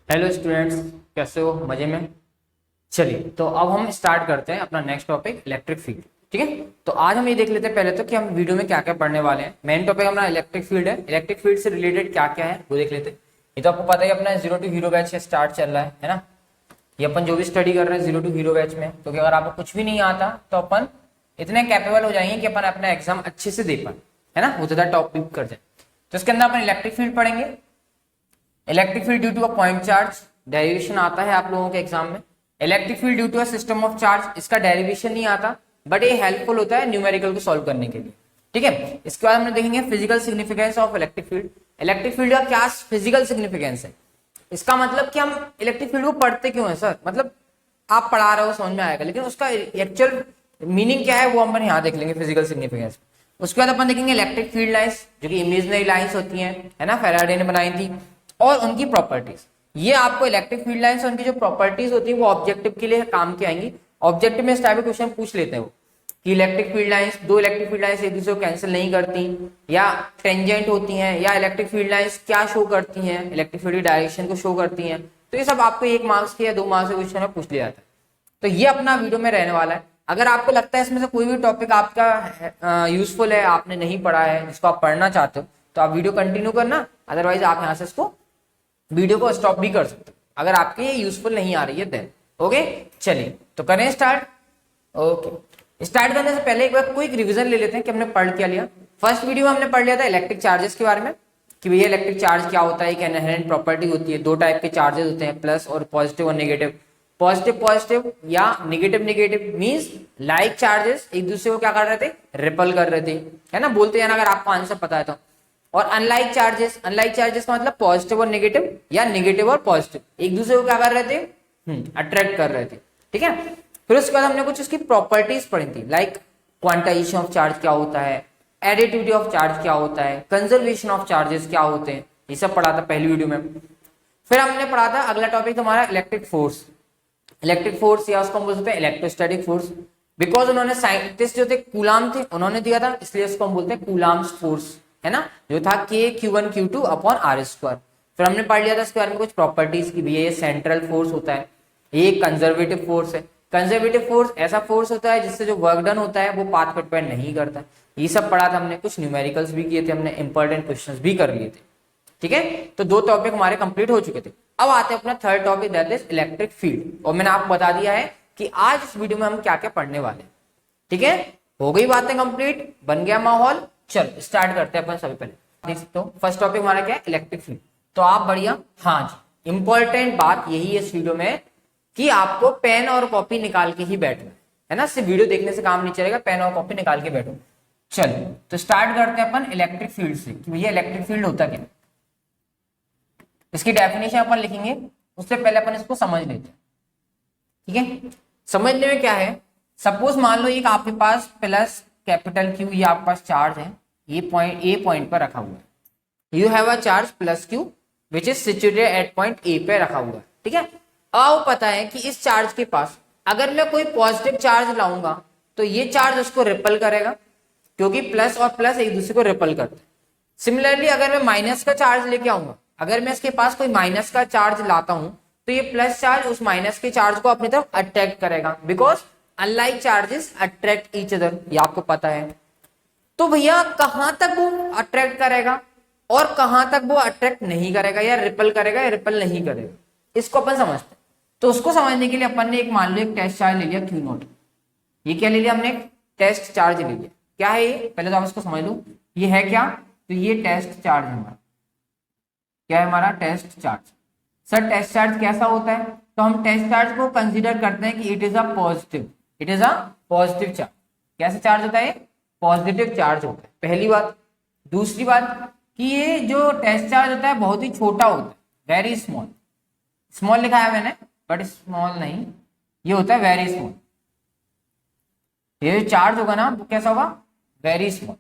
Hello students, कैसे हो? मजे में? चलिए, तो अब हम स्टार्ट करते हैं अपना नेक्स्ट टॉपिक इलेक्ट्रिक फील्ड। ठीक है, तो आज हम ये देख लेते हैं पहले तो कि हम वीडियो में क्या क्या पढ़ने वाले हैं। मेन टॉपिक हमारा इलेक्ट्रिक फील्ड है। इलेक्ट्रिक फील्ड से रिलेटेड क्या क्या है वो देख लेते हैं। ये तो आपको पता ही, अपना जीरो टू हीरो बैच से स्टार्ट चल रहा है ना। ये अपन जो भी स्टडी कर रहे हैं जीरो टू हीरो बैच में, क्योंकि अगर आपको कुछ भी नहीं आता तो अपन इतने कैपेबल हो जाएंगे कि अपन अपना एग्जाम अच्छे से दे पाए, है ना, वो ज्यादा टॉपिक कर जाए। तो इसके अंदर अपन इलेक्ट्रिक फील्ड पढ़ेंगे। Electric field due to a point charge, derivation आता है आप लोगों के एग्जाम में। Electric field due to a system of charge, इसका डेरिवेशन नहीं आता, बट ये हेल्पफुल होता है न्यूमेरिकल को सॉल्व करने के लिए। ठीक है, इसके बाद हम देखेंगे physical significance of electric field. Electric field का क्या फिजिकल सिग्निफिकेंस है, इसका मतलब कि हम इलेक्ट्रिक फील्ड को पढ़ते क्यों है सर, मतलब आप पढ़ा रहे हो समझ में आएगा, लेकिन उसका एक्चुअल मीनिंग क्या है वो हम यहाँ देख लेंगे फिजिकल सिग्निफिकेंस। उसके बाद अपन देखेंगे इलेक्ट्रिक फील्ड लाइंस, जो कि इमेजिनरी लाइंस होती हैं, है ना, फैराडे ने बनाई थी, और उनकी प्रॉपर्टीज। ये आपको इलेक्ट्रिक फील्ड लाइंस और उनकी जो प्रॉपर्टीज होती है वो ऑब्जेक्टिव के लिए काम की आएंगी। ऑब्जेक्टिव में इस टाइप के क्वेश्चन पूछ लेते हैं वो, कि इलेक्ट्रिक फील्ड लाइंस, दो इलेक्ट्रिक फील्ड लाइंस एक दूसरे को कैंसिल नहीं करती या टेंजेंट होती हैं, या इलेक्ट्रिक फील्ड लाइंस क्या शो करती हैं, इलेक्ट्रिक फील्ड डायरेक्शन को शो करती हैं। तो ये सब आपको 1 मार्क्स के या 2 मार्क्स के क्वेश्चन में पूछ लिया जाता है। तो ये अपना वीडियो में रहने वाला है। अगर आपको लगता है इसमें से कोई भी टॉपिक आपका यूजफुल है, आपने नहीं पढ़ा है, जिसको आप पढ़ना चाहते हो, तो आप वीडियो कंटिन्यू करना, अदरवाइज आप यहाँ से इसको वीडियो को स्टॉप भी कर सकते हो अगर आपके ये यूजफुल नहीं आ रही है देन। ओके, चलिए तो करें स्टार्ट। ओके, स्टार्ट करने से पहले एक बार क्विक रिवीजन ले लेते हैं कि हमने पढ़ क्या लिया। फर्स्ट वीडियो में हमने पढ़ लिया था इलेक्ट्रिक चार्जेस के बारे में, कि भैया इलेक्ट्रिक चार्ज क्या होता है, एक इनहेरेंट प्रॉपर्टी होती है। 2 टाइप के चार्जेस होते हैं, प्लस और पॉजिटिव और नेगेटिव। पॉजिटिव पॉजिटिव या negative negative means like charges एक दूसरे को क्या कर रहे थे, रिपल कर रहे थे, है ना, बोलते हैं ना, अगर आपको आंसर पता है तो। और अनलाइक चार्जेस, अनलाइक चार्जेस का मतलब पॉजिटिव और नेगेटिव या नेगेटिव और पॉजिटिव एक दूसरे को क्या कर रहे थे, अट्रैक्ट कर रहे थे। ठीक है, फिर उसके बाद हमने कुछ उसकी प्रॉपर्टीज पढ़ी थी, लाइक क्वांटाइजेशन ऑफ चार्ज क्या होता है, एडिटिविटी ऑफ चार्ज क्या होता है, कंजर्वेशन ऑफ चार्जेस क्या होते हैं, ये सब पढ़ा था पहली वीडियो में। फिर हमने पढ़ा था अगला टॉपिक हमारा इलेक्ट्रिक फोर्स। इलेक्ट्रिक फोर्स या उसको हम बोल सकते हैं इलेक्ट्रोस्टैटिक फोर्स, बिकॉज उन्होंने साइंटिस्ट जो थे कूलाम थे, उन्होंने दिया था, इसलिए उसको हम बोलते हैं कूलाम्स फोर्स, है ना, जो था K(Q1Q2) अपॉन R²। फिर हमने पढ़ लिया था इसके बारे में कुछ प्रॉपर्टीज की भी, ये सेंट्रल फोर्स होता है, ये कंजर्वेटिव फोर्स है। कंजर्वेटिव फोर्स ऐसा फोर्स होता है जिससे जो वर्क डन होता है वो पाथ पर डिपेंड नहीं करता। ये सब पढ़ा था हमने, कुछ न्यूमेरिकल्स भी किए थे हमने, इंपॉर्टेंट क्वेश्चंस भी कर लिए थे। ठीक है, तो 2 टॉपिक हमारे कंप्लीट हो चुके थे। अब आते हैं अपना third topic, that is electric field. और मैंने आपको बता दिया है कि आज इस वीडियो में हम क्या क्या पढ़ने वाले हैं। ठीक है, हो गई बातें कंप्लीट, बन गया माहौल। चलो स्टार्ट करते हैं अपन। सभी पहले देख सकते हो फर्स्ट टॉपिक हमारा क्या है, इलेक्ट्रिक फील्ड। तो आप बढ़िया, हाँ जी, इंपॉर्टेंट बात यही है इस वीडियो में कि आपको पेन और कॉपी निकाल के ही बैठना है ना, सिर्फ वीडियो देखने से काम नहीं चलेगा, पेन और कॉपी निकाल के बैठो। चलो तो स्टार्ट करते हैं अपन इलेक्ट्रिक फील्ड से, कि भैया इलेक्ट्रिक फील्ड होता क्या। इसकी डेफिनेशन अपन लिखेंगे, उससे पहले अपन इसको समझ लेते हैं। ठीक है, समझने में क्या है, सपोज मान लो एक आपके पास प्लस कैपिटल Q, ये आपके पास चार्ज है, ये पॉइंट ए पॉइंट पर रखा हुआ है। You have a charge plus Q which is situated at point A पे रखा हुआ है। ठीक है, अब पता है कि इस चार्ज के पास अगर मैं कोई पॉजिटिव चार्ज लाऊंगा तो ये चार्ज उसको रिपल करेगा, क्योंकि प्लस और प्लस एक दूसरे को रिपल करते हैं। सिमिलरली अगर मैं माइनस का चार्ज लेके आऊंगा, अगर मैं इसके पास कोई माइनस का चार्ज लाता हूं तो ये प्लस चार्ज उस माइनस के चार्ज को अपनी तरफ अट्रैक्ट करेगा, because unlike charges attract each other, ये आपको पता है। तो भैया कहां तक वो अट्रैक्ट करेगा और कहां तक वो अट्रैक्ट नहीं करेगा, या रिपल करेगा या रिपल नहीं करेगा, इसको अपन समझते हैं। तो उसको समझने के लिए अपन ने एक मान लो एक टेस्ट चार्ज ले लिया Q0। ये क्या ले लिया हमने, एक टेस्ट चार्ज ले लिया। क्या है ये, पहले तो आप इसको समझ लो, ये है क्या, तो ये टेस्ट चार्ज है हमारा। क्या है हमारा, test charge. Sir test charge कैसा होता है, तो हम टेस्ट चार्ज को कंसीडर करते हैं कि it is a positive, it is a positive charge. कैसे चार्ज होता है, पॉजिटिव चार्ज होता है, पहली बात। दूसरी बात कि ये जो टेस्ट चार्ज होता है बहुत ही छोटा होता है, वेरी स्मॉल। स्मॉल लिखा है मैंने बट स्मॉल नहीं, ये होता है वेरी स्मॉल। ये जो चार्ज होगा ना वो कैसा होगा, वेरी स्मॉल।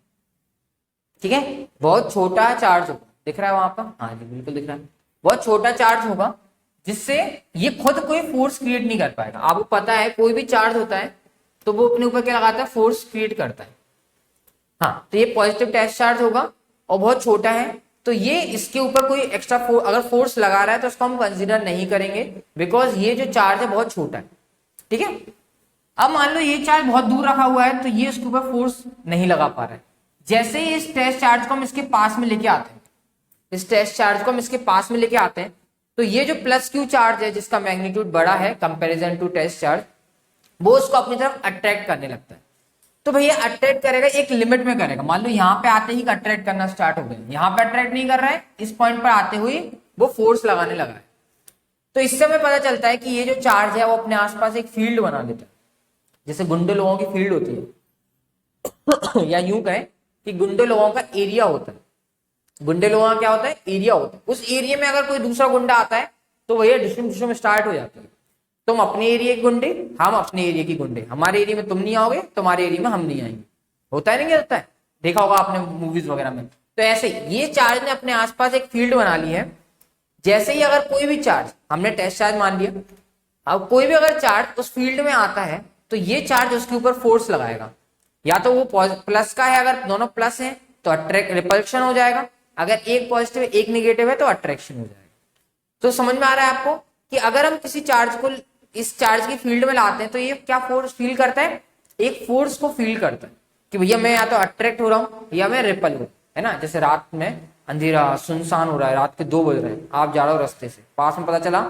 ठीक है, बहुत छोटा चार्ज होगा, दिख रहा है वहां पर, हाँ जी बिल्कुल दिख रहा है, बहुत छोटा चार्ज होगा, जिससे ये खुद कोई फोर्स क्रिएट नहीं कर पाएगा। आपको पता है कोई भी चार्ज होता है तो वो अपने ऊपर क्या लगाता है, फोर्स क्रिएट करता है। हाँ, तो ये पॉजिटिव टेस्ट चार्ज होगा और बहुत छोटा है, तो ये इसके ऊपर कोई एक्स्ट्रा अगर फोर्स लगा रहा है तो उसको हम कंसिडर नहीं करेंगे, बिकॉज ये जो चार्ज है बहुत छोटा है, ठीक है। अब मान लो ये चार्ज बहुत दूर रखा हुआ है तो ये उसके ऊपर फोर्स नहीं लगा पा रहा है। जैसे ही इस टेस्ट चार्ज को हम इसके पास में लेके आते हैं, इस टेस्ट चार्ज को हम इसके पास में लेके आते हैं, तो ये जो प्लस क्यू चार्ज है जिसका मैग्नीट्यूड बड़ा है कंपैरिजन टू टेस्ट चार्ज, वो उसको अपनी तरफ अट्रैक्ट करने लगता है। तो भैया अट्रैक्ट करेगा एक लिमिट में करेगा। मान लो यहाँ पे आते ही अट्रैक्ट करना स्टार्ट हो गया, यहाँ पे अट्रैक्ट नहीं कर रहा है, इस पॉइंट पर आते हुए वो फोर्स लगाने लगा है। तो इससे हमें पता चलता है कि ये जो चार्ज है वो अपने आसपास एक फील्ड बना लेता है, जैसे गुंडे लोगों की फील्ड होती है या यूं कहें कि गुंडे लोगों का एरिया होता है। गुंडे लोगों का क्या होता है? एरिया होता है। उस एरिया में अगर कोई दूसरा गुंडा आता है तो भैया डिस्ट्रीब्यूशन स्टार्ट हो जाता है। तुम अपने एरिया के गुंडे, हम अपने एरिया की गुंडे, हमारे एरिया में तुम नहीं आओगे, तुम्हारे एरिया में हम नहीं आएंगे। होता है नहीं, होता है, देखा होगा आपने मूवीज वगैरह में। तो ऐसे ये चार्ज ने अपने आसपास एक फील्ड बना ली है। जैसे ही अगर कोई भी चार्ज, हमने टेस्ट चार्ज मान लिया, अब कोई भी अगर चार्ज उस फील्ड में आता है तो ये चार्ज उसके ऊपर फोर्स लगाएगा। या तो वो प्लस का है, अगर दोनों प्लस है तो अट्रैक्ट रिपल्शन हो जाएगा, अगर एक पॉजिटिव है एक निगेटिव है तो अट्रैक्शन हो जाएगा। तो समझ में आ रहा है आपको कि अगर हम किसी चार्ज को इस चार्ज की फील्ड में लाते हैं तो ये क्या फोर्स फील करता है? एक फोर्स को फील करता है कि भैया मैं या तो अट्रैक्ट हो रहा हूं या मैं रिपल हूं, है ना। जैसे रात में अंधेरा सुनसान हो रहा है, रात के 2 बज रहे हैं, आप जा रहे हो रास्ते से, पास में पता चला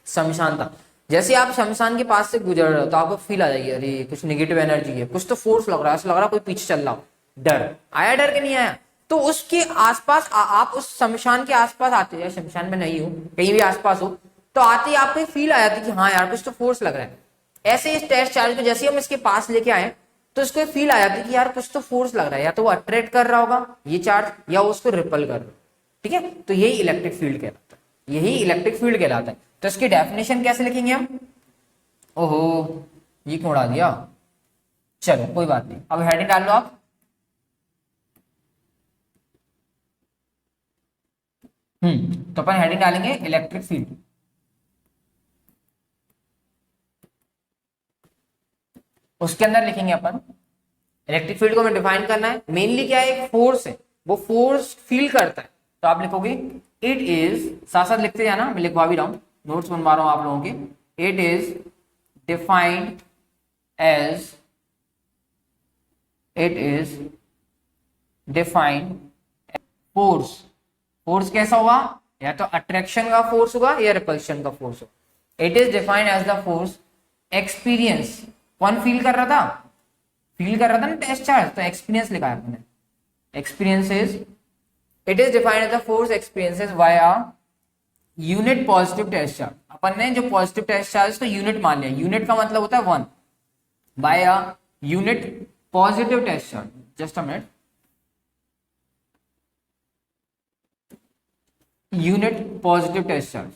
शमशान था। जैसे आप शमशान के पास से गुजर रहे हो तो आपको फील आ जाएगी, अरे कुछ नेगेटिव एनर्जी है, कुछ तो फोर्स लग रहा है, ऐसा लग रहा है कोई पीछे चल रहा हो। डर आया, डर के नहीं आया? तो उसके आसपास आप उस शमशान के आसपास आते हो, शमशान में नहीं हो, कहीं भी आसपास हो, तो आते ही आपको फील आ जाती है कि हाँ यार कुछ तो फोर्स लग रहा है। ऐसे इस टेस्ट चार्ज को जैसे हम इसके पास लेके आए तो इसको फील आ जाती है कि यार कुछ तो फोर्स लग रहा है, या तो वो अट्रैक्ट कर रहा होगा ये चार्ज या उसको रिपल कर रहा है, ठीक है। तो यही इलेक्ट्रिक फील्ड कहलाता है, यही इलेक्ट्रिक फील्ड कहलाता है। तो इसकी डेफिनेशन कैसे लिखेंगे हम? ओहो, ये क्यों उड़ा दिया, चलो कोई बात नहीं, अब हेडिंग डाल लो आप। तो अपन हेडिंग डालेंगे इलेक्ट्रिक फील्ड। उसके अंदर लिखेंगे अपन इलेक्ट्रिक फील्ड को हमें डिफाइन करना है। मेनली क्या है? एक फोर्स है, वो फोर्स फील करता है। तो आप लिखोगे इट इज, साथ साथ लिखते जाना, मैं लिखवा भी रहा हूं, नोट्स बनवा रहा हूं आप लोगों के। It is defined as, it is defined force. Force कैसा होगा? या तो अट्रैक्शन का फोर्स होगा या रिपल्शन का फोर्स होगा। It is defined as the force experience. कौन फील कर रहा था? फील कर रहा था ना टेस्ट चार्ज, तो एक्सपीरियंस लिखा है अपने, experiences. It is defined as the force experiences by a unit positive test charge. अपन ने जो पॉजिटिव टेस्ट चार्ज तो यूनिट मान लिया, यूनिट का मतलब होता है 1, by a unit positive test charge. Just a minute, unit positive test charge.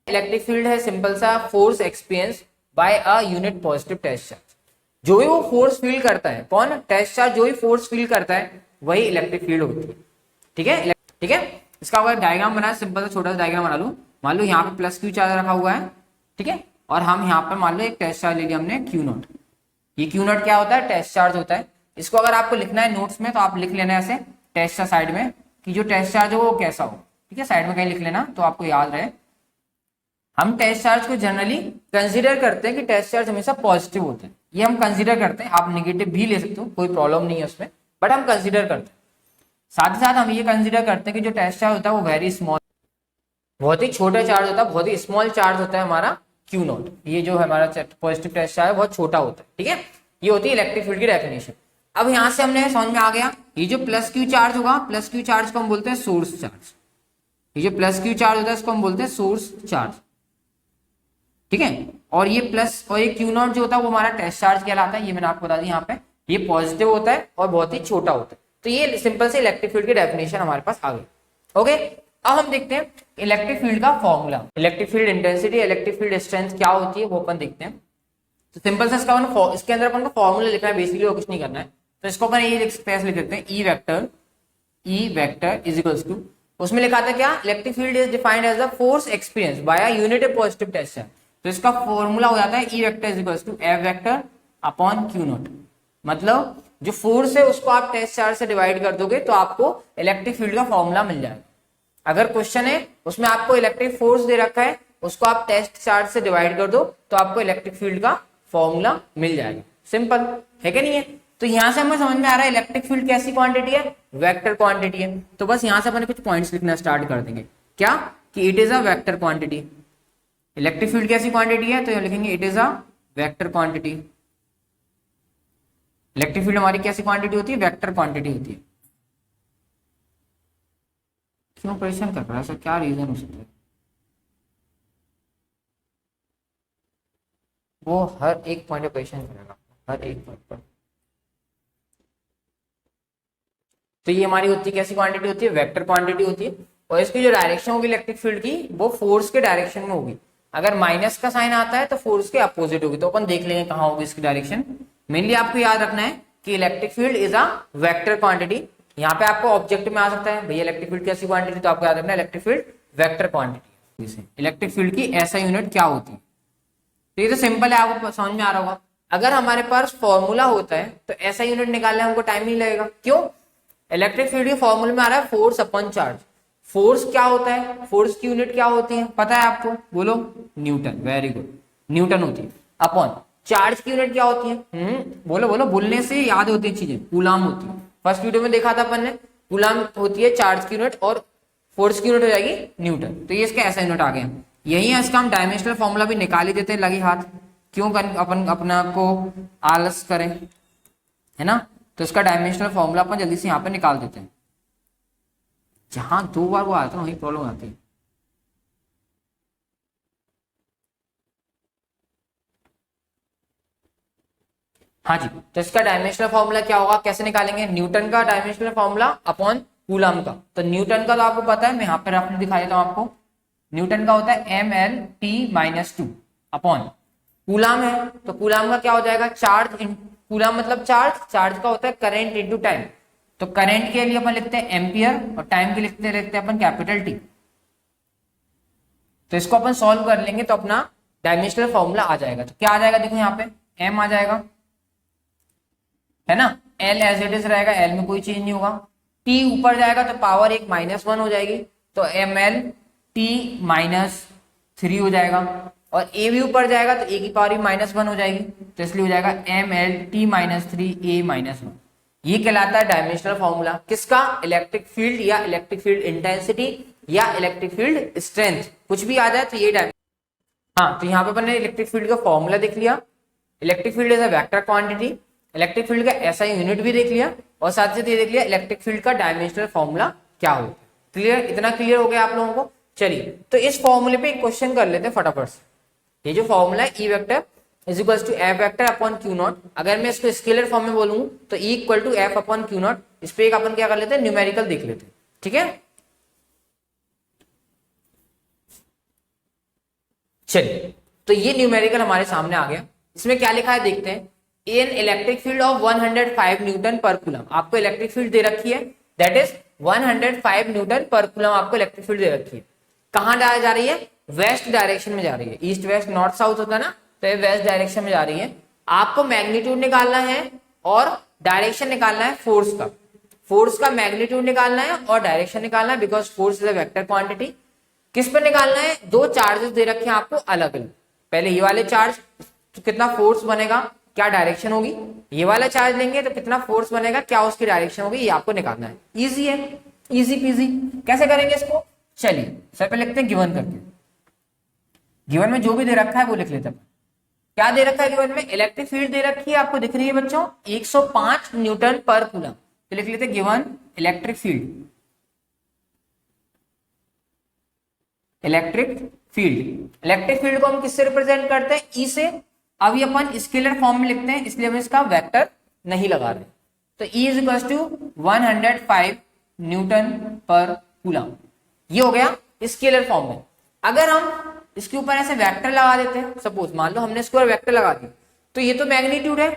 Electric field है सिंपल सा force experience by a unit positive test charge. जो भी वो फोर्स फील करता है, कौन? टेस्ट चार्ज जो भी फोर्स फील करता है वही इलेक्ट्रिक फील्ड होती है, ठीक है। ठीक है, इसका अगर डायग्राम बनाए, सिंपल सा छोटा सा डायग्राम बना लूं। मान लो यहाँ पे प्लस क्यू चार्ज रखा हुआ है, ठीक है, और हम यहाँ पे मान लो एक टेस्ट चार्ज ले लिया हमने क्यू नॉट। ये क्यू नॉट क्या होता है? टेस्ट चार्ज होता है। इसको अगर आपको लिखना है नोट्स में तो आप लिख लेना ऐसे टेस्ट चार्ज साइड में, कि जो टेस्ट चार्ज हो वो कैसा हो, ठीक है, साइड में कहीं लिख लेना तो आपको याद रहे। हम टेस्ट चार्ज को जनरली कंसीडर करते हैं कि टेस्ट चार्ज हमेशा पॉजिटिव होते हैं, ये हम कंसीडर करते हैं। आप नेगेटिव भी ले सकते हो, कोई प्रॉब्लम नहीं है उसमें, बट हम कंसीडर करते हैं। साथ ही साथ हम ये कंसीडर करते हैं कि जो टेस्ट चार्ज होता है वो वेरी स्मॉल, बहुत ही छोटा चार्ज होता है, बहुत ही स्मॉल चार्ज होता है हमारा क्यू नॉट। ये जो हमारा पॉजिटिव टेस्ट चार्ज है बहुत छोटा होता है, ठीक है। ये होती है इलेक्ट्रिक फील्ड की डेफिनेशन। अब यहां से हमने समझ में आ गया, ये जो प्लस क्यू चार्ज होगा, प्लस क्यू चार्ज को हम बोलते हैं सोर्स चार्ज। ये जो प्लस क्यू चार्ज होता है इसको हम बोलते हैं सोर्स चार्ज, ठीक है। और ये प्लस और ये क्यू नॉट जो होता है वो हमारा टेस्ट चार्ज कहलाता है। ये मैंने आपको बता दी, यहाँ पे ये पॉजिटिव होता है और बहुत ही छोटा होता है। तो ये सिंपल से इलेक्ट्रिक फील्ड की डेफिनेशन हमारे पास आ गई। ओके, अब हम देखते हैं इलेक्ट्रिक फील्ड का formula. Electric field intensity, electric field strength क्या होती है वो अपन देखते हैं। तो सिंपल से इसके अंदर अपन को फॉर्मूला लिखना है, बेसिकली और कुछ नहीं करना है। तो इसको अपन ये लिख देते हैं, E vector is equals to, उसमें लिखा था क्या? Electric field is defined as the force experience by a unit positive test charge. तो इसका फॉर्मूला हो जाता है E vector is equals to F vector upon Q naught. मतलब जो फोर्स है उसको आप टेस्ट चार्ज से डिवाइड कर दोगे तो आपको इलेक्ट्रिक फील्ड का फॉर्मूला मिल जाएगा। अगर क्वेश्चन है उसमें आपको इलेक्ट्रिक फोर्स दे रखा है, उसको आप टेस्ट चार्ज से डिवाइड कर दो तो आपको इलेक्ट्रिक फील्ड का फॉर्मूला मिल जाएगा। सिंपल है कि नहीं है? तो यहां से हमें समझ में आ रहा है इलेक्ट्रिक फील्ड कैसी क्वांटिटी है, वेक्टर क्वांटिटी है। तो बस यहां से अपन कुछ पॉइंट्स लिखना स्टार्ट कर देंगे, क्या कि it is a vector quantity. Electric field कैसी क्वांटिटी है, तो लिखेंगे it is a vector quantity. Electric field हमारी कैसी क्वांटिटी होती है, वेक्टर क्वांटिटी होती है। क्यों परेशान कर रहा है सर, क्या रीजन हो सकता है? वो हर एक पॉइंट पे परेशान करेगा, हर एक पॉइंट पर। तो ये हमारी होती है कैसी क्वांटिटी होती है, वेक्टर क्वांटिटी होती है। और इसकी जो डायरेक्शन होगी इलेक्ट्रिक फील्ड की वो फोर्स के डायरेक्शन में होगी। अगर माइनस का साइन आता है तो फोर्स के अपोजिट होगी। तो अपन देख लेंगे कहाँ होगी इसकी डायरेक्शन। मेनली आपको याद रखना है कि electric field is a vector quantity. यहाँ पे आपको ऑब्जेक्ट में आ सकता है भैया इलेक्ट्रिक फील्ड कैसी क्वांटिटी, तो आपको याद रखना है electric field vector quantity. Electric field की ऐसा यूनिट क्या होती है, तो ये तो सिंपल है, आपको समझ में आ रहा होगा। अगर हमारे पास फॉर्मूला होता है तो ऐसा यूनिट निकालने हमको टाइम नहीं लगेगा। क्यों? इलेक्ट्रिक फील्ड के फॉर्मूले में आ रहा है फोर्स अपॉन चार्ज। फोर्स क्या होता है, फोर्स की यूनिट क्या होती है पता है आपको, बोलो न्यूटन। वेरी गुड, न्यूटन होती है। अपॉन चार्ज की यूनिट क्या होती है, बोलो बोलो, बोलने से याद होती है चीजें, कूलाम होती है। फर्स्ट वीडियो में देखा था अपन ने, कूलाम होती है चार्ज की यूनिट और फोर्स की यूनिट हो जाएगी न्यूटन। तो ये इसका ऐसा यूनिट आ गया। यही है इसका हम डायमेंशनल फॉर्मूला भी निकाल ही देते हैं लगे हाथ, क्यों अपन अपना को आलस करें, है ना। तो इसका डायमेंशनल फॉर्मूला अपन जल्दी से यहाँ पे निकाल देते हैं। जहां दो बार वो आता है वही प्रॉब्लम आती है। हाँ जी, तो इसका डायमेंशनल फॉर्मूला क्या होगा, कैसे निकालेंगे, न्यूटन का डायमेंशनल फॉर्मूला अपॉन कूलम का। तो न्यूटन का तो आपको पता है, मैं यहाँ पे रफली दिखा देता हूँ आपको। न्यूटन का होता है mL/T-2 अपॉन कूलम है, तो कूलम का क्या हो जाएगा, चार्ज। कूलम मतलब चार्ज, चार्ज का होता है करंट इनटू टाइम। तो करंट के लिए अपन लिखते हैं एम्पियर और टाइम के लिए लिखते हैं अपन कैपिटल टी। तो इसको अपन सॉल्व कर लेंगे तो अपना डायमेंशनल फॉर्मूला आ जाएगा। तो क्या आ जाएगा, देखो यहाँ पे m आ जाएगा, है ना। L एज इट इज रहेगा, L में कोई चेंज नहीं होगा। T ऊपर जाएगा तो पावर एक -1 हो जाएगी, तो mL/T-3 हो जाएगा। और A भी ऊपर जाएगा तो A की पावर भी -1 हो जाएगी, तो इसलिए हो जाएगा mL/T-3A-1। ये कहलाता है डायमेंशनल फॉर्मूला किसका, इलेक्ट्रिक फील्ड या इलेक्ट्रिक फील्ड इंटेंसिटी या इलेक्ट्रिक फील्ड स्ट्रेंथ, कुछ भी आ जाए तो ये हाँ। तो यहाँ पे अपन ने इलेक्ट्रिक फील्ड का फॉर्मूला देख लिया। Electric field is a vector quantity, electric field का ऐसा यूनिट भी देख लिया, और साथ ही ये देख लिया इलेक्ट्रिक फील्ड का डायमेंशनल फॉर्मूला क्या होता है। क्लियर, इतना क्लियर हो गया आप लोगों को। चलिए तो इस फॉर्मूले पे एक क्वेश्चन कर लेते हैं फटाफट से। ये जो फॉर्मूला है, E vector is equal to F vector upon Q naught. अगर मैं इसको स्केलर फॉर्म में बोलूं तो E equal to F upon Q naught. इस पे एक अपन क्या कर लेते हैं, न्यूमेरिकल देख लेते हैं, ठीक है। चलिए तो ये न्यूमेरिकल हमारे सामने आ गया। इसमें क्या लिखा है देखते हैं। इन electric field of 105 newton per coulomb, आपको इलेक्ट्रिक फील्ड दे रखी है, that is 105 newton per coulomb आपको इलेक्ट्रिक फील्ड दे रखी है। कहां जा रही है, वेस्ट डायरेक्शन में जा रही है। ईस्ट वेस्ट नॉर्थ साउथ होता है ना, तो ये वेस्ट डायरेक्शन में जा रही है। आपको मैग्नीट्यूड निकालना है और डायरेक्शन निकालना है फोर्स का। फोर्स का मैग्नीट्यूड निकालना है और डायरेक्शन निकालना है, because force is a vector quantity. किस पर निकालना है, दो चार्जेस दे रखे हैं आपको अलग अलग। पहले ये वाले चार्ज तो कितना फोर्स बनेगा, क्या डायरेक्शन होगी। ये वाला चार्ज लेंगे तो कितना फोर्स बनेगा, क्या उसकी डायरेक्शन होगी, ये आपको निकालना है। इजी है, इजी पीजी। कैसे करेंगे इसको, चलिए सर पे लिखते हैं गिवन करके। गिवन में जो भी दे रखा है वो लिख लेते हैं। क्या दे रखा है गिवन में, इलेक्ट्रिक फील्ड दे रखी है, आपको दिख रही है बच्चों 105 न्यूटन पर कूलम। तो लिख लेते हैं given electric field. Electric field को हम किससे रिप्रेजेंट करते हैं, ई से। अभी अपन स्केलर फॉर्म में लिखते हैं, इसलिए हम इसका वेक्टर नहीं लगा रहे। तो E is equal to 105 newton per coulomb. ये हो गया स्केलर फॉर्म में। अगर हम इसके ऊपर ऐसे वेक्टर लगा देते हैं, सपोज मान लो हमने इसके ऊपर वेक्टर लगा दिया, तो ये तो मैग्नीट्यूड है,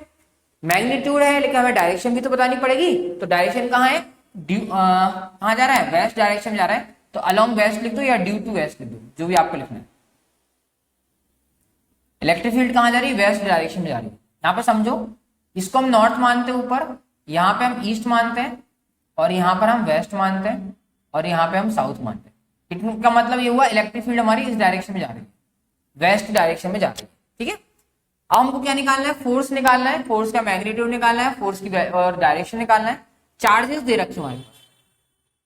लेकिन हमें डायरेक्शन भी तो बतानी पड़ेगी। तो डायरेक्शन कहाँ है, कहाँ जा रहा है, वेस्ट डायरेक्शन में जा रहा है। तो अलोंग वेस्ट लिख दो या ड्यू टू वेस्ट लिख दो, जो भी आपको लिखना है। इलेक्ट्रिक फील्ड कहां जा रही है, वेस्ट डायरेक्शन में जा रही है। यहां पर समझो इसको हम नॉर्थ मानते हैं ऊपर, यहाँ पे हम ईस्ट मानते हैं, और यहाँ पर हम वेस्ट मानते हैं, और यहाँ पे हम साउथ मानते हैं। इनका मतलब ये हुआ इलेक्ट्रिक फील्ड हमारी इस डायरेक्शन में जा रही है, वेस्ट डायरेक्शन में जा रही है। ठीक है, अब हमको क्या निकालना है, फोर्स निकालना है, फोर्स का मैग्नीट्यूड निकालना है, फोर्स की और डायरेक्शन निकालना है। चार्जेस दे रखे हमारे पास,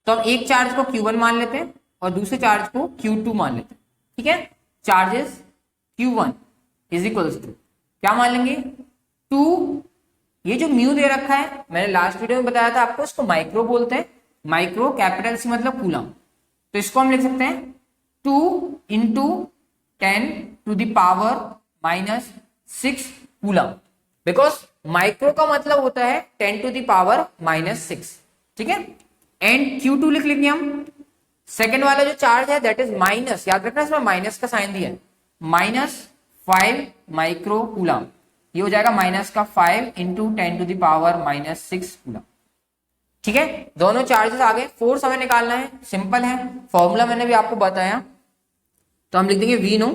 तो हम एक चार्ज को Q1 मान लेते हैं और दूसरे चार्ज को Q2 मान लेते हैं। ठीक है, charges Q1 is equals to क्या मान लेंगे, 2, ये जो म्यू दे रखा है मैंने लास्ट वीडियो में बताया था आपको, इसको माइक्रो बोलते हैं, माइक्रो कैपिटल सी मतलब कूलम। तो इसको हम लिख सकते हैं 2 into 10 to the power minus 6 coulomb, because micro का मतलब होता है 10 टू द पावर माइनस 6। ठीक है, एंड Q2 लिख लेंगे हम। सेकेंड वाला जो चार्ज है दैट इज माइनस, याद रखना इसमें माइनस का साइन दिया है, माइनस 5 माइक्रो कूलम। ये हो जाएगा माइनस का 5 into 10 to the power minus 6 coulomb. ठीक है, दोनों चार्जेस आ गए। फोर्स हमें निकालना है, सिंपल है, फॉर्मूला मैंने भी आपको बताया, तो हम लिख देंगे वी नो,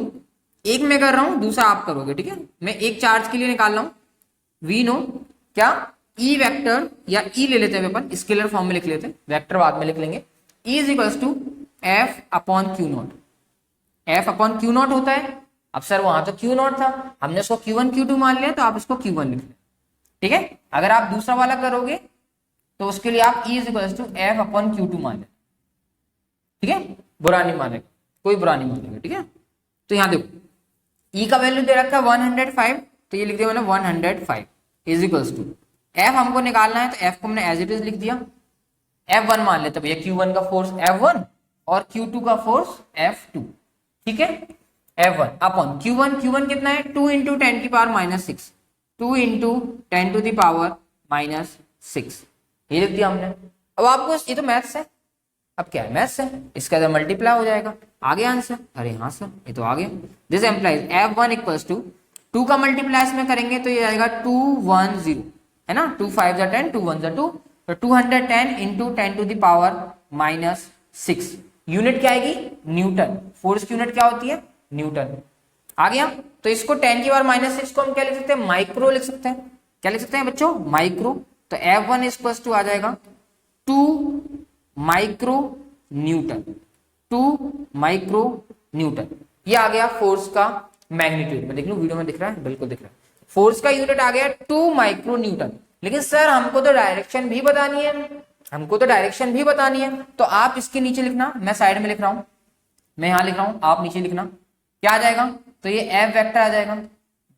एक मैं कर रहा हूं दूसरा आप करोगे। ठीक है, मैं एक चार्ज के लिए निकाल रहा हूं, वी नो क्या, ई वेक्टर या ई ले लेते हैं अपन, स्केलर फॉर्म में लिख लेते हैं, वेक्टर बाद में लिख लेंगे। E is equals to F upon Q naught, F upon Q naught होता है। अब सर वहां तो क्यू नॉट था, हमने उसको Q1 Q2 मान लिया, तो आप इसको Q1 लिख लें। ठीक है, अगर आप दूसरा वाला करोगे तो उसके लिए आप E is equals to F upon Q2 मान लें। ठीक है, बुरा नहीं मानेगा, कोई बुरा नहीं मानेगा। ठीक है, तो यहाँ देखो E का वैल्यू दे रखा है 105, तो ये लिख दिया मैंने 105 इज इक्वल्स टू एफ हमको निकालना है, तो एफ को हमने एज इट इज लिख दिया, F1 मान लेते भैया, Q1 का फोर्स F1 और Q2 का फोर्स F2। ठीक है, F1 अपॉन Q1, Q1 कितना है 2 इंटू 10 की power minus 6, 2 into 10 to the power minus 6, ये लिख दिया हमने। अब आपको ये तो मैथ्स है, अब क्या है मैथ्स है, इसका जब मल्टीप्लाई हो जाएगा आगे आंसर। अरे हाँ सर ये तो आ गया, this implies F1 equals to 2 का मल्टीप्लाई इसमें करेंगे तो ये आएगा 210, है ना, 2 5 जा 10, 2 1 जा 2, तो 210 into 10 to the power minus 6। Unit क्या आएगी, न्यूटन। फोर्स की यूनिट क्या होती है, न्यूटन। आ गया, तो इसको 10 की पावर माइनस 6 को हम क्या लिख सकते हैं, माइक्रो लिख सकते हैं। क्या लिख सकते हैं बच्चों, माइक्रो। तो F1 इक्वल्स टू आ जाएगा 2 माइक्रो न्यूटन, 2 माइक्रो न्यूटन। ये आ गया फोर्स का मैग्नीट्यूड। मैं देख लूं वीडियो में दिख रहा है, बिल्कुल दिख रहा है। फोर्स का यूनिट आ गया 2 माइक्रो न्यूटन। लेकिन सर हमको तो डायरेक्शन भी बतानी है, हमको तो डायरेक्शन भी बतानी है, तो आप इसके नीचे लिखना, मैं साइड में लिख रहा हूं, मैं यहां लिख रहा हूं, आप नीचे लिखना। क्या आ जाएगा, तो ये एफ वेक्टर आ जाएगा।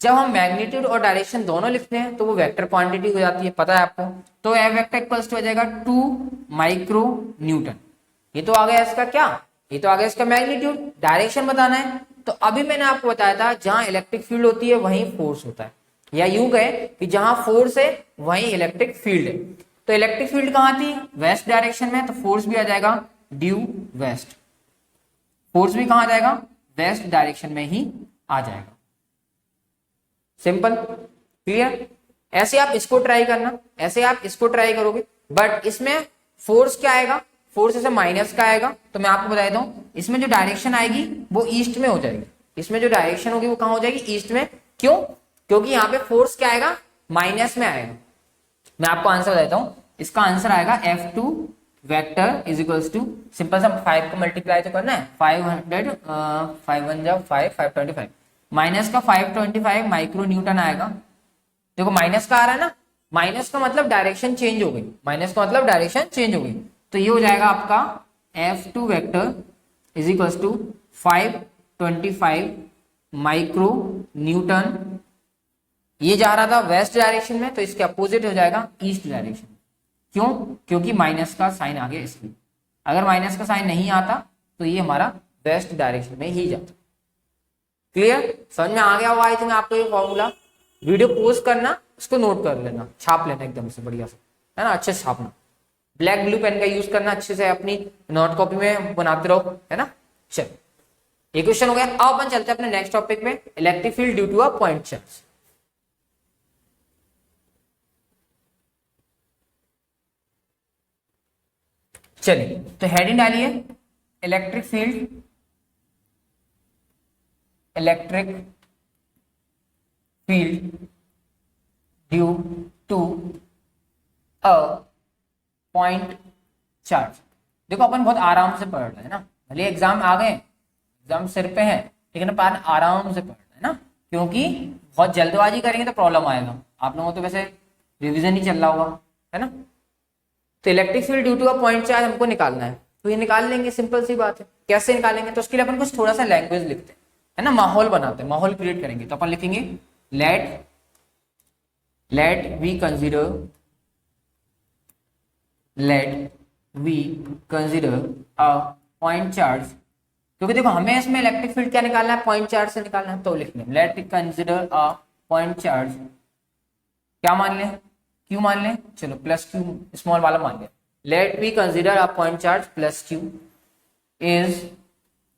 जब हम मैग्नीट्यूड और डायरेक्शन दोनों लिखते हैं तो वो वेक्टर क्वांटिटी हो जाती है, पता है आपको। तो एफ वेक्टर इक्वल्स टू हो जाएगा 2 माइक्रो न्यूटन। ये तो आ गया इसका क्या, ये तो आ गया इसका मैग्नीट्यूड। डायरेक्शन बताना है, तो अभी मैंने आपको बताया था जहां इलेक्ट्रिक फील्ड होती है वहीं फोर्स होता है, या यूं कहे कि जहां फोर्स है वहीं इलेक्ट्रिक फील्ड है। तो इलेक्ट्रिक फील्ड कहां थी, वेस्ट डायरेक्शन में, तो फोर्स भी आ जाएगा ड्यू वेस्ट। फोर्स भी कहां जाएगा, वेस्ट डायरेक्शन में ही आ जाएगा। Simple, clear. ऐसे आप इसको ट्राई करना, ऐसे आप इसको ट्राई करोगे, बट इसमें फोर्स क्या आएगा, फोर्स ऐसे माइनस का आएगा। तो मैं आपको बता देता हूं, इसमें जो डायरेक्शन आएगी वो ईस्ट में हो जाएगी, इसमें जो डायरेक्शन होगी वो कहां हो जाएगी, ईस्ट में। क्यों, क्योंकि यहाँ पे फोर्स क्या आएगा, माइनस में आएगा। मैं आपको आंसर बताता हूं, इसका आंसर आएगा F2 vector is equals to, simple सा 5 को मल्टीप्लाई तो करना है, 500 5 1 जा 5 525 माइनस का 525 माइक्रो न्यूटन आएगा। देखो माइनस का आ रहा है ना, माइनस का मतलब डायरेक्शन चेंज हो गई, माइनस का मतलब डायरेक्शन चेंज हो गई। तो ये हो जाएगा आपका F2 vector is equals to 525 micro newton. ये जा रहा था वेस्ट डायरेक्शन में, तो इसके अपोजिट हो जाएगा ईस्ट डायरेक्शन। क्यों, क्योंकि माइनस का साइन आ गया इसलिए। अगर माइनस का साइन नहीं आता तो ये हमारा वेस्ट डायरेक्शन में ही जाता। क्लियर, समझ में आ गया होगा आई थिंक आपको ये फॉर्मूला। वीडियो पोस्ट करना, उसको नोट कर लेना, छाप लेना एकदम से बढ़िया से, है ना, अच्छे से छापना। ब्लैक ब्लू पेन का यूज करना, अच्छे से अपनी नोट कॉपी में बनाते रहो, है ना। चल, ये क्वेश्चन हो गया। अब अपन चलते हैं अपने नेक्स्ट टॉपिक में, electric field due to a point charge. चलिए, तो हेडिंग डालिए electric field, electric field due to a point charge. देखो अपन बहुत आराम से पढ़ रहे हैं ना, भले एग्जाम आ गए, एग्जाम सिर पे है, लेकिन अपन आराम से पढ़ रहे हैं ना, क्योंकि बहुत जल्दबाजी करेंगे तो प्रॉब्लम आएगा। आप लोगों को तो वैसे रिवीजन ही चल रहा होगा, है ना। तो electric field due to a point charge हमको निकालना है, तो ये निकाल लेंगे, सिंपल सी बात है। कैसे निकालेंगे, तो उसके लिए अपन कुछ थोड़ा सा लैंग्वेज लिखते हैं, है ना, माहौल बनाते हैं, माहौल क्रिएट करेंगे। तो अपन लिखेंगे let we consider a point charge, क्योंकि देखो हमें इसमें इलेक्ट्रिक फील्ड क्या निकालना है, पॉइंट चार्ज से निकालना है। तो लिख लें let we consider a point charge, क्या मान लें, क्यू मान लें, चलो प्लस क्यू स्मॉल वाला मान लें। Let we consider a point charge plus Q is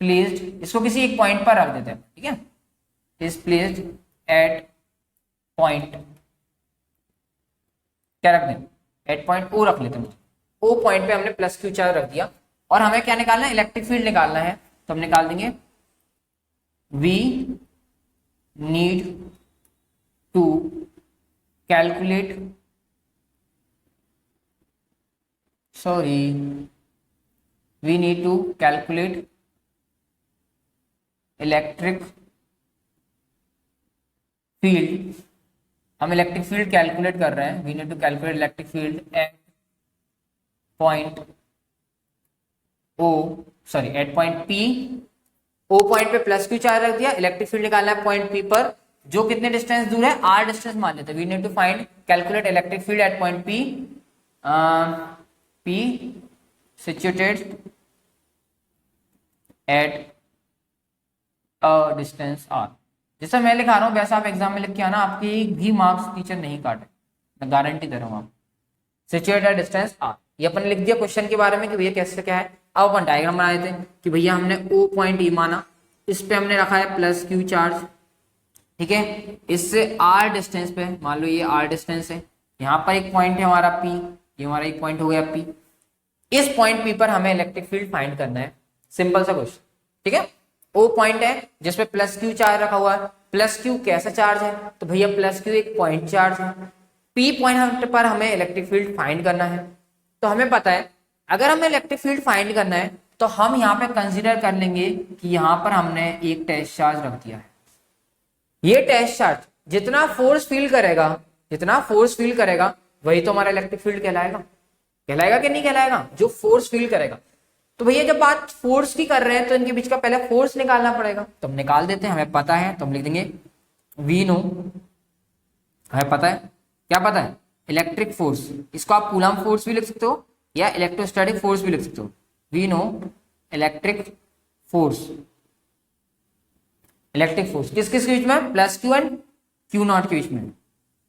placed, इसको किसी एक पॉइंट पर रख देते हैं, ठीक है, इज प्लेस्ड एट पॉइंट, क्या रख दें, एट पॉइंट ओ रख लेते हैं। ओ पॉइंट पे हमने प्लस क्यू चार्ज रख दिया, और हमें क्या निकालना है, इलेक्ट्रिक फील्ड निकालना है। तो हम निकाल देंगे we need to calculate, we need to calculate electric field, हम इलेक्ट्रिक फील्ड कैलकुलेट कर रहे हैं। We need to calculate electric field at point O, sorry at point P. O point पे प्लस क्यू चार्ज रख दिया, electric field निकालना है point P पर, जो कितने डिस्टेंस दूर है, आर डिस्टेंस मान लेते हैं। We need to find calculate electric field at point P, P situated at a distance R. जैसा मैं लिखा रहा हूँ वैसा आप एग्जाम में लिख के आना, आपकी एक भी मार्क्स टीचर नहीं काटे, मैं गारंटी दे रहा हूँ आप। सिचुएटेड डिस्टेंस आर, ये अपन लिख दिया क्वेश्चन के बारे में कि भैया कैसे क्या है। अब अपन डायग्राम बनाए थे कि भैया हमने ओ पॉइंट ई माना, इस पे हमने रखा है प्लस क्यू चार्ज, ठीक है, इससे आर डिस्टेंस पे, मान लो ये आर डिस्टेंस है, यहाँ पर एक पॉइंट है हमारा पी, ये हमारा एक पॉइंट हो गया पी, इस पॉइंट पी पर हमें इलेक्ट्रिक फील्ड फाइंड करना है। सिंपल सा क्वेश्चन, ठीक है। ओ पॉइंट है जिसपे प्लस क्यू चार्ज रखा हुआ है, प्लस क्यू कैसा चार्ज है, तो भैया प्लस क्यू एक पॉइंट चार्ज है, पी पॉइंट पर हमें इलेक्ट्रिक फील्ड फाइंड करना है। तो हमें पता है अगर हमें इलेक्ट्रिक फील्ड फाइंड करना है तो हम यहाँ पे कंसीडर कर लेंगे कि यहाँ पर हमने एक टेस्ट चार्ज रख दिया है। ये टेस्ट चार्ज जितना फोर्स फील करेगा, जितना फोर्स फील करेगा वही तो हमारा इलेक्ट्रिक फील्ड कहलाएगा, कहलाएगा कि नहीं कहलाएगा, जो फोर्स फील करेगा। तो भैया जब बात फोर्स की कर रहे हैं तो इनके बीच का पहले फोर्स निकालना पड़ेगा, तो हम निकाल देते हैं, हमें पता है, तो हम लिख देंगे वी नो, हमें पता है, क्या पता है, इलेक्ट्रिक फोर्स, इसको आप कूलम फोर्स भी लिख सकते हो या इलेक्ट्रोस्टैटिक फोर्स भी लिख सकते हो। We know electric force, electric force किस किस के बीच में, plus Q and Q naught के बीच में।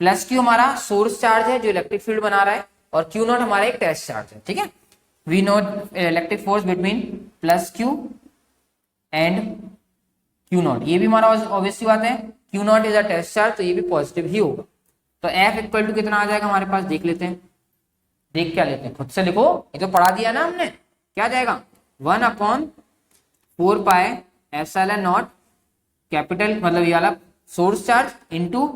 प्लस क्यू हमारा सोर्स चार्ज है जो इलेक्ट्रिक फील्ड बना रहा है, और क्यू नॉट हमारा एक टेस्ट चार्ज है, ठीक है। We know electric force between plus Q and Q naught, ये भी हमारा ऑब्वियस सी बात है, Q naught is a test charge, तो ये भी पॉजिटिव ही होगा। तो एफ इक्वल टू कितना आ जाएगा हमारे पास, देख लेते हैं, देख क्या लेते हैं, खुद से लिखो, ये तो पढ़ा दिया ना हमने, क्या जाएगा 1/4 पाई एप्सिलॉन नॉट कैपिटल, मतलब ये वाला source charge into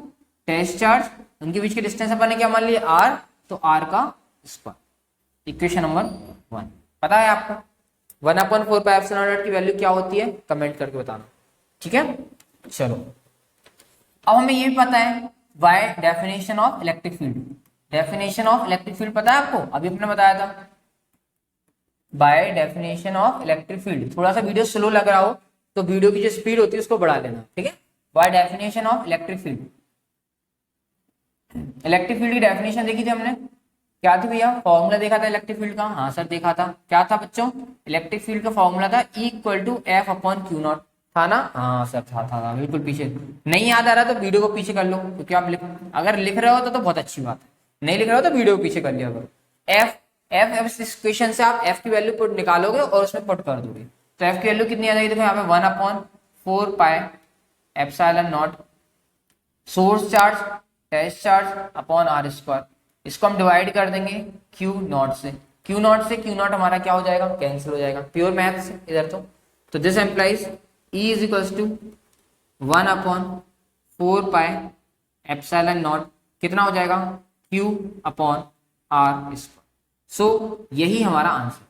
test charge, उनके बीच के डिस्टेंस अपन ने क्या मान लिया आर, तो आर का स्क्वायर। इक्वेशन नंबर 1 पता है आपको, 1/4 पाई एप्सिलॉन नॉट की वैल्यू क्या होती है, कमेंट करके बताना, ठीक है। चलो अब हमें ये भी पता है by definition of electric field, definition of electric field पता है आपको, अभी अपने बताया था, by definition of electric field. थोड़ा सा वीडियो स्लो लग रहा हो तो वीडियो की जो स्पीड होती है उसको बढ़ा लेना, ठीक है। By definition of electric field, electric field की डेफिनेशन देखी थी हमने, क्या थी भैया, फॉर्मूला देखा था इलेक्ट्रिक फील्ड का, हाँ सर देखा था, क्या था बच्चों, इलेक्ट्रिक फील्ड का फॉर्मूला था E=F/Q0, था ना, हाँ सर था बिल्कुल। पीछे नहीं याद आ रहा तो वीडियो को पीछे कर लो, क्योंकि आप अगर लिख रहे हो तो बहुत अच्छी बात है, नहीं लिख रहे हो तो वीडियो को पीछे कर लिया करो। एफ इस क्वेश्चन से आप एफ की वैल्यू पुट निकालोगे और उसमें पुट कर दोगे, तो एफ की वैल्यू कितनी आ जाएगी, देखो यहाँ पे 1/4 pi epsilon naught source charge test charge upon R square, इसको हम डिवाइड कर देंगे क्यू नॉट से, क्यू नॉट हमारा क्या हो जाएगा, कैंसिल हो जाएगा, प्योर मैथ से इधर तो this implies E = 1/4 pi epsilon naught कितना हो जाएगा Q upon R square. So यही हमारा आंसर,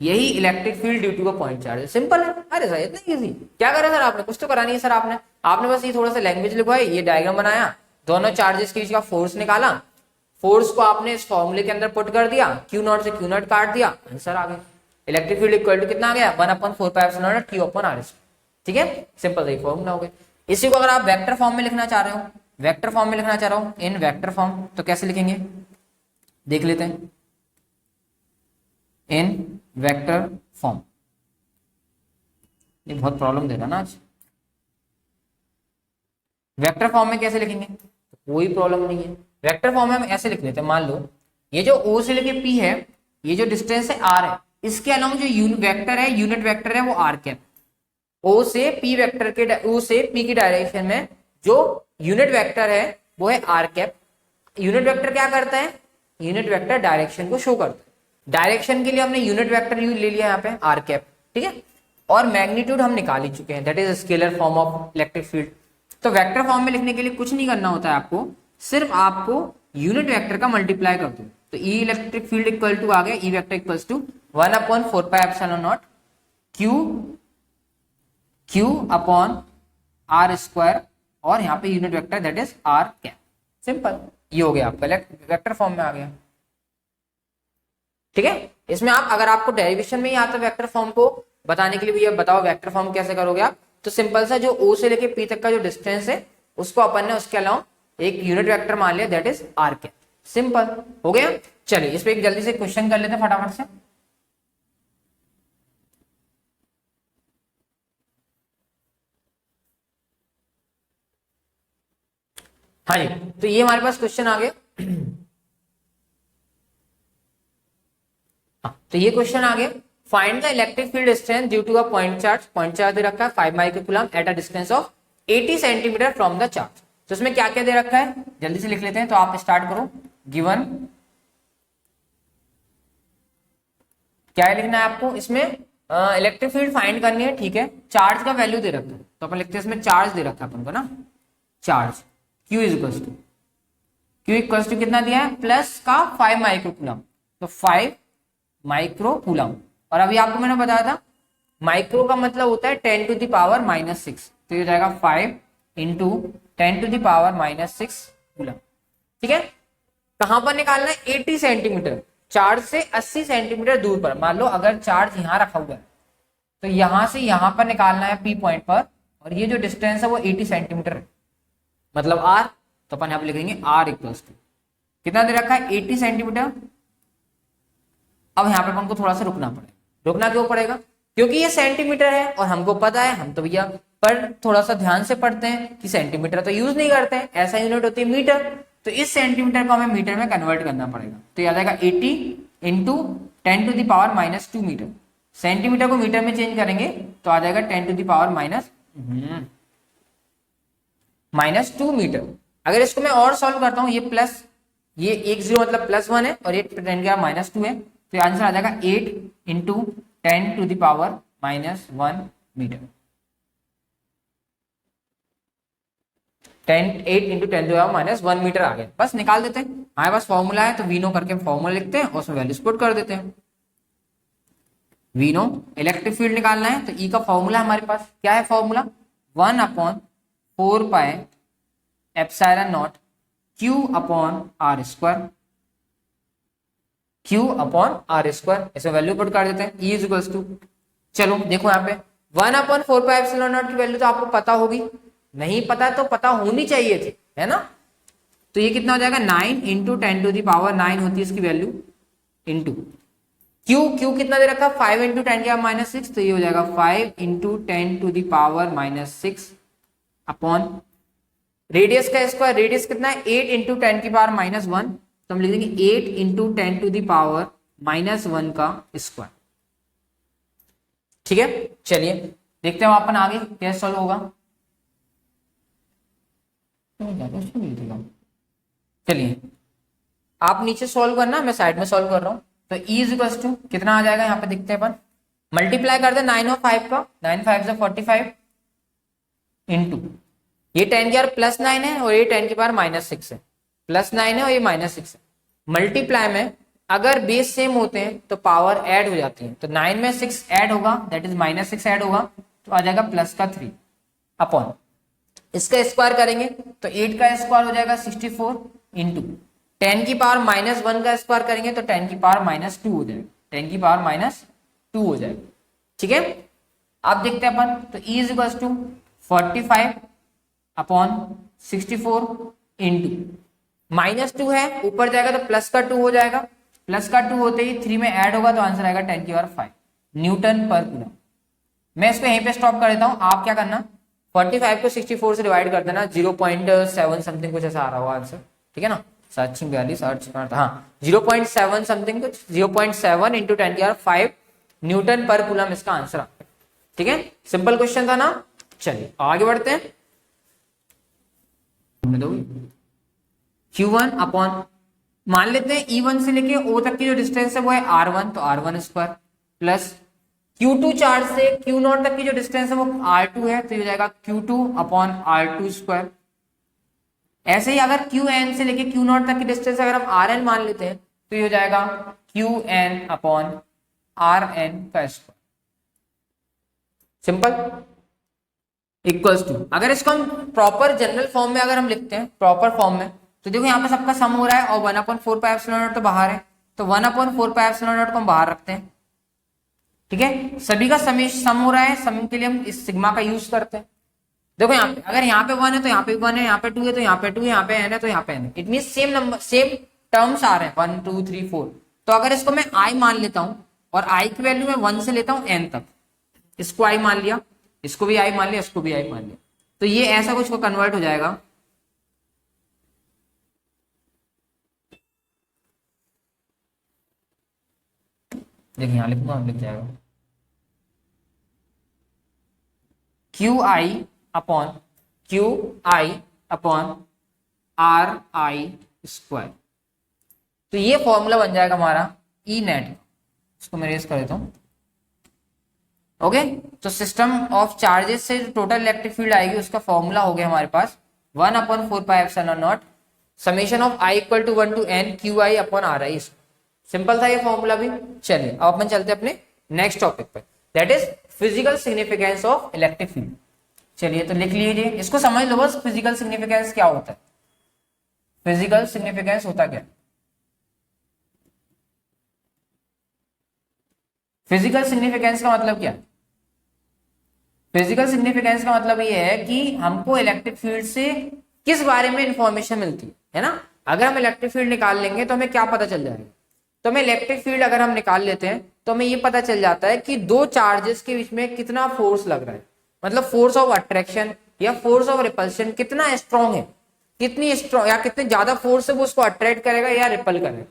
यही electric field due to a point charge. Simple है। अरे सर इतना इजी, क्या करा सर आपने, कुछ तो करा नहीं है सर आपने आपने बस ये थोड़ा सा लैंग्वेज लिखवाई, ये डायग्राम बनाया, दोनों चार्जेस के बीच का फोर्स निकाला, फोर्स को आपने इस फॉर्मूले के अंदर पुट कर दिया, क्यू नॉट से क्यू नॉट काट दिया, आंसर आ गया। इलेक्ट्रिक फील्ड इक्वल टू कितना आ गया 1/4πε0 Q अपॉन R। ठीक है, सिंपल सही फॉर्मूला हो गया। इसी को अगर आप वेक्टर फॉर्म में लिखना चाह रहे हो, वेक्टर फॉर्म में लिखना चाह रहा हूं इन वेक्टर फॉर्म, तो कैसे लिखेंगे देख लेते हैं। इन वेक्टर फॉर्म, ये बहुत प्रॉब्लम दे रहा ना आज। वेक्टर फॉर्म में कैसे लिखेंगे, तो कोई प्रॉब्लम नहीं है। वेक्टर फॉर्म में हम ऐसे लिख लेते हैं, मान लो ये जो O से लेके P है, ये जो डिस्टेंस है R है, इसके अलावा जो वेक्टर है, यूनिट वेक्टर है वो R कैप। O से P वेक्टर के O से P की डायरेक्शन में जो यूनिट वेक्टर है वो है R कैप। यूनिट वेक्टर क्या करता है, यूनिट वेक्टर डायरेक्शन को शो करता है। डायरेक्शन के लिए हमने यूनिट वेक्टर ले लिया यहाँ पे R कैप, ठीक है। और मैग्नीट्यूड हम निकाल ही चुके हैं, that is scalar form of electric field. तो वेक्टर फॉर्म में लिखने के लिए कुछ नहीं करना होता है आपको, सिर्फ आपको यूनिट वेक्टर का मल्टीप्लाई कर दो। तो E electric field equal to आ गया, E vector equals to 1/4πε0 Q upon R square, और यहाँ पे unit vector that is R cap. Simple, ये हो गया आपका वेक्टर फॉर्म में आ गया। ठीक है, इसमें आप अगर आपको डेरिवेशन में ही आता वेक्टर फॉर्म को बताने के लिए भैया बताओ वेक्टर फॉर्म कैसे करोगे आप, तो सिंपल सा जो O से लेके P तक का जो डिस्टेंस है उसको अपन ने उसके अलावा एक यूनिट वेक्टर मान लिया that is R cap. Simple हो गया। चलिए इस पे एक जल्दी से क्वेश्चन कर लेते हैं फटाफट से। हाँ जी, तो ये हमारे पास क्वेश्चन आ गया। तो ये क्वेश्चन आ गया, find the electric field strength due to a point charge दे रखा है 5 microcoulomb at a distance of 80 centimetre from the charge. तो इसमें क्या क्या दे रखा है जल्दी से लिख लेते हैं। तो आप स्टार्ट करो, गिवन क्या है लिखना है आपको, इसमें इलेक्ट्रिक फील्ड फाइंड करनी है, ठीक है। चार्ज का वैल्यू दे रखा है, तो अपन लिखते हैं इसमें चार्ज दे रखा है अपन को ना, चार्ज Q इक्वल्स टू कितना दिया है, प्लस का 5 माइक्रोकूलम, तो 5 माइक्रोकूलम। और अभी आपको मैंने बताया था माइक्रो का मतलब होता है 10 टू द पावर -6, तो ये हो जाएगा 5 into 10 to the power -6 coulomb. ठीक है, कहां पर निकालना है 80 सेंटीमीटर, चार्ज से 80 सेंटीमीटर दूर पर। मान लो अगर चार्ज यहां रखा हुआ है तो यहां से यहां पर निकालना है P पॉइंट पर, और ये जो डिस्टेंस है वो 80 सेंटीमीटर है, मतलब R। तो अपन यहां पे लिखेंगे R इक्वल्स टू कितना दे रखा है 80 सेंटीमीटर। अब यहाँ पे अपन को थोड़ा सा रुकना पड़ेगा। रुकना क्यों पड़ेगा, क्योंकि ये सेंटीमीटर है और हमको पता है, हम तो भैया पर थोड़ा सा ध्यान से पढ़ते हैं कि सेंटीमीटर तो यूज नहीं करते हैं, ऐसा यूनिट होती है मीटर। तो इस सेंटीमीटर को हमें मीटर में कन्वर्ट करना पड़ेगा। तो याद आएगा 80 into 10 to the power -2 metre. Centimetre को मीटर में चेंज करेंगे तो आ जाएगा 10 टू द पावर -2 मीटर। अगर इसको मैं और सॉल्व करता हूँ, ये प्लस ये 1 0 मतलब +1 है और ये 10 का -2 है, तो आंसर आ जाएगा 8 into 10 to the power -1 metre. 8 into 10 to power -1 metre आ गया। बस निकाल देते हैं, हमारे पास फॉर्मूला है तो वीनो करके फॉर्मूला लिखते हैं और उसमें वैल्यूज पुट कर देते हैं। वीनो इलेक्ट्रिक फील्ड निकालना है तो ई का फॉर्मूला हमारे पास क्या है, formula 1/4πε0 Q upon R square, Q upon R square, इसे वैल्यू पुट कर देते हैं। E इज इक्वल्स टू, चलो देखो यहाँ पे 1/4πε0 की वैल्यू तो आपको पता होगी, नहीं पता तो पता होनी चाहिए थी, है ना। तो ये कितना हो जाएगा 9 इंटू 10 टू द पावर 9 होती है इसकी वैल्यू, इंटू Q कितना दे रखा 5 इंटू 10 के पावर -6, तो ये हो जाएगा 5 into 10 to the power -6 upon radius का स्क्वायर, रेडियस कितना है 8 इंटू 10 की पावर -1, तो हम लिख देंगे 8 इंटू 10 टू द पावर -1 का स्क्वायर। ठीक है, चलिए देखते हैं अपन आगे कैसे सॉल्व होगा। चलिए आप नीचे सॉल्व करना, मैं साइड में सॉल्व कर रहा हूं। तो E इज इक्वल टू कितना आ जाएगा, यहाँ पे देखते हैं अपन, मल्टीप्लाई कर दे 9 और 5 का, 9 5 से 45 इंटू ये 10 की पावर +9 है और ये 10 की पावर -6 है, +9 है और ये -6 है। मल्टीप्लाई में अगर बेस सेम होते हैं तो पावर ऐड हो जाती है, तो 9 में 6 ऐड होगा, दैट इज -6 ऐड होगा, तो आ जाएगा +3 अपॉन इसका स्क्वायर करेंगे तो 8 का स्क्वायर हो जाएगा 64 इंटू 10 की पावर -1 का स्क्वायर करेंगे तो 10 की पावर -2 हो जाएगा, 10 की पावर -2 हो जाएगा। ठीक है, अब देखते हैं अपन, तो E is equal to 45 upon 64 into -2 है, ऊपर जाएगा तो प्लस का 2 हो जाएगा, प्लस का 2 होते ही 3 में ऐड होगा तो आंसर आएगा 10 की पावर 5 न्यूटन पर कूलम। मैं इसको यहीं पे स्टॉप कर देता हूं, आप क्या करना 45 को 64 से डिवाइड कर देना, 0.7 समथिंग कुछ ऐसा आ रहा होगा आंसर, ठीक है ना, 742 हाँ 0.7 समथिंग कुछ, 0.7 इंटू 10 की पावर 5 न्यूटन पर कूलम इसका आंसर। ठीक है, सिंपल क्वेश्चन था ना। चलिए आगे बढ़ते हैं। Q1 अपॉन, मान लेते हैं E1 से लेके O तक की जो डिस्टेंस है वो है R1, तो R1 square plus Q2 charge से Q0 तक की जो डिस्टेंस है वो R2 है, तो ये हो जाएगा Q2 अपॉन R2 स्क्वायर। ऐसे ही अगर Qn से लेके Q0 तक की डिस्टेंस अगर हम Rn मान लेते हैं तो ये हो जाएगा Qn अपॉन Rn का स्क्वायर, सिंपल इक्वल्स टू, अगर इसको हम प्रॉपर जनरल फॉर्म में अगर हम लिखते हैं प्रॉपर फॉर्म में, तो देखो यहाँ पे सबका सम हो रहा है और 1/4πε0 तो बाहर है, तो 1/4πε0 को हम बाहर रखते हैं। ठीक है, सभी का सम हो रहा है, सम के लिए हम इस सिग्मा का यूज करते हैं। देखो यहाँ पे अगर यहाँ पे 1 है तो यहाँ पे 1 है, यहाँ पे 2 है तो यहाँ पे 2 है, यहाँ पे n है तो यहाँ पे n है, it mean same number same terms आ रहे हैं 1 2 3 4। तो अगर इसको मैं i मान लेता हूँ और i की वैल्यू मैं 1 से लेता हूँ n तक, इसको i मान लिया, इसको भी i मान लिया, इसको भी i मान लिया, तो ये ऐसा कुछ को कन्वर्ट हो जाएगा। देखिए यहां लिखूंगा, लिख जाएगा QI अपॉन RI स्क्वायर, तो ये फॉर्मूला बन जाएगा हमारा E नेट। इसको मैं रेस कर देता हूं। ओके, तो सिस्टम ऑफ चार्जेस से जो टोटल इलेक्ट्रिक फील्ड आएगी उसका फॉर्मूला हो गया हमारे पास 1/4πε0 summation of I equal to 1 to n QI upon RI। Simple था ये फॉर्मूला भी। चलिए अब अपन चलते हैं अपने नेक्स्ट टॉपिक पर, that is physical significance of electric field. चलिए तो लिख लीजिए, इसको समझ लो बस, फिजिकल सिग्निफिकेंस क्या होता है। फिजिकल सिग्निफिकेंस होता क्या, फिजिकल सिग्निफिकेंस का मतलब क्या, फिजिकल सिग्निफिकेंस का मतलब ये है कि हमको इलेक्ट्रिक फील्ड से किस बारे में इंफॉर्मेशन मिलती है ना। अगर हम इलेक्ट्रिक फील्ड निकाल लेंगे तो हमें क्या पता चल जाएगा, तो हमें इलेक्ट्रिक फील्ड अगर हम निकाल लेते हैं तो हमें ये पता चल जाता है कि दो चार्जेस के बीच में कितना फोर्स लग रहा है, मतलब फोर्स ऑफ अट्रैक्शन या फोर्स ऑफ रिपल्शन कितना स्ट्रॉन्ग है, कितनी स्ट्रॉन्ग या कितने ज्यादा फोर्स से वो उसको अट्रैक्ट करेगा या रिपल करेगा।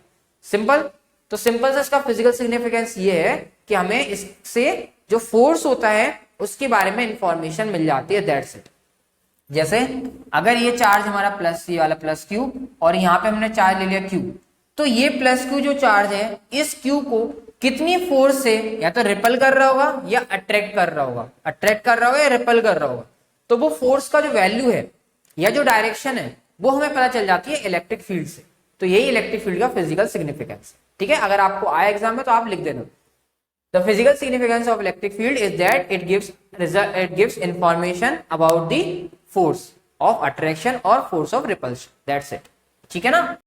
सिंपल, तो सिंपल से इसका फिजिकल सिग्निफिकेंस ये है कि हमें इससे जो फोर्स होता है उसके बारे में इंफॉर्मेशन मिल जाती है, दैट्स इट। जैसे अगर ये चार्ज हमारा प्लस, ये वाला प्लस क्यू, और यहाँ पे हमने चार्ज ले लिया क्यू, तो ये प्लस क्यू जो चार्ज है इस क्यू को कितनी फोर्स से या तो रिपल कर रहा होगा या अट्रैक्ट कर रहा होगा, अट्रैक्ट कर रहा होगा या रिपल कर रहा होगा, तो वो फोर्स का जो वैल्यू है या जो डायरेक्शन है वो हमें पता चल जाती है इलेक्ट्रिक फील्ड से। तो यही इलेक्ट्रिक फील्ड का फिजिकल सिग्निफिकेंस। ठीक है, अगर आपको आया एग्जाम में तो आप लिख देना, the physical significance of electric field is that it gives information about the force of attraction और force of repulsion, that's it. ठीक है ना।